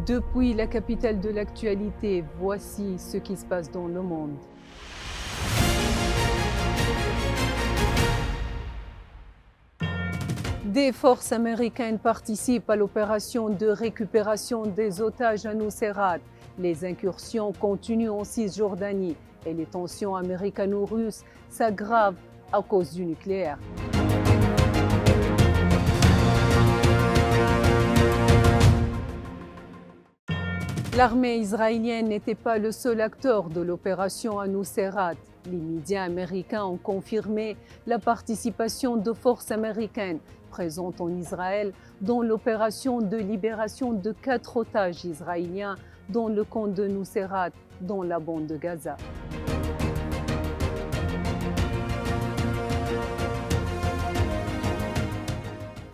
Depuis la capitale de l'actualité, voici ce qui se passe dans le monde. Des forces américaines participent à l'opération de récupération des otages à Nuseirat. Les incursions continuent en Cisjordanie et les tensions américano-russes s'aggravent à cause du nucléaire. L'armée israélienne n'était pas le seul acteur de l'opération à Nuseirat. Les médias américains ont confirmé la participation de forces américaines présentes en Israël dans l'opération de libération de 4 otages israéliens dans le camp de Nuseirat, dans la bande de Gaza.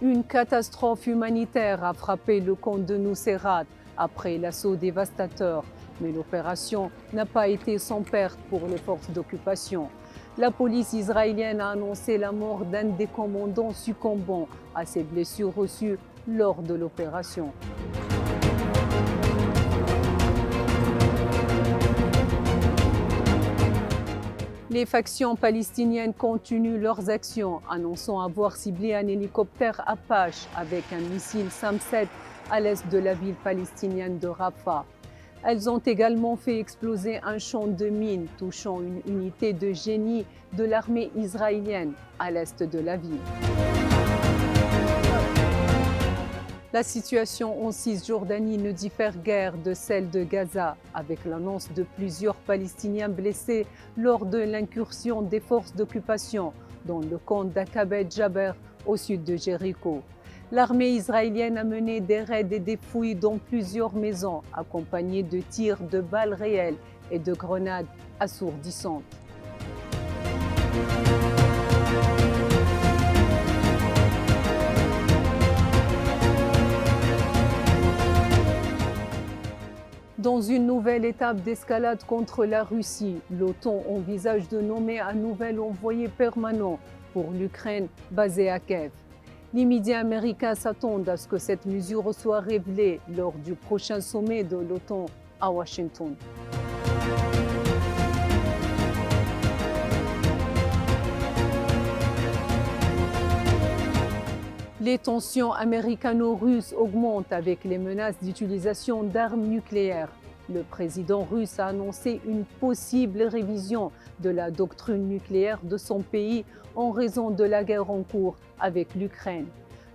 Une catastrophe humanitaire a frappé le camp de Nuseirat après l'assaut dévastateur, mais l'opération n'a pas été sans perte pour les forces d'occupation. La police israélienne a annoncé la mort d'un des commandants succombant à ses blessures reçues lors de l'opération. Les factions palestiniennes continuent leurs actions, annonçant avoir ciblé un hélicoptère Apache avec un missile SAM-7 à l'est de la ville palestinienne de Rafah. Elles ont également fait exploser un champ de mines touchant une unité de génie de l'armée israélienne à l'est de la ville. La situation en Cisjordanie ne diffère guère de celle de Gaza, avec l'annonce de plusieurs Palestiniens blessés lors de l'incursion des forces d'occupation dans le camp d'Aqabet Jaber au sud de Jéricho. L'armée israélienne a mené des raids et des fouilles dans plusieurs maisons, accompagnés de tirs de balles réelles et de grenades assourdissantes. Dans une nouvelle étape d'escalade contre la Russie, l'OTAN envisage de nommer un nouvel envoyé permanent pour l'Ukraine basé à Kiev. Les médias américains s'attendent à ce que cette mesure soit révélée lors du prochain sommet de l'OTAN à Washington. Les tensions américano-russes augmentent avec les menaces d'utilisation d'armes nucléaires. Le président russe a annoncé une possible révision de la doctrine nucléaire de son pays en raison de la guerre en cours avec l'Ukraine.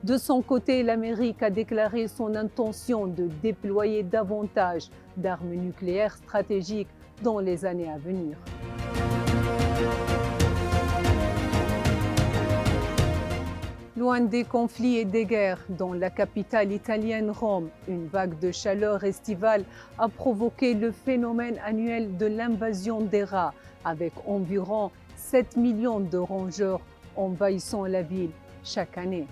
De son côté, l'Amérique a déclaré son intention de déployer davantage d'armes nucléaires stratégiques dans les années à venir. Loin des conflits et des guerres, dans la capitale italienne Rome, une vague de chaleur estivale a provoqué le phénomène annuel de l'invasion des rats, avec environ 7 millions de rongeurs envahissant la ville chaque année.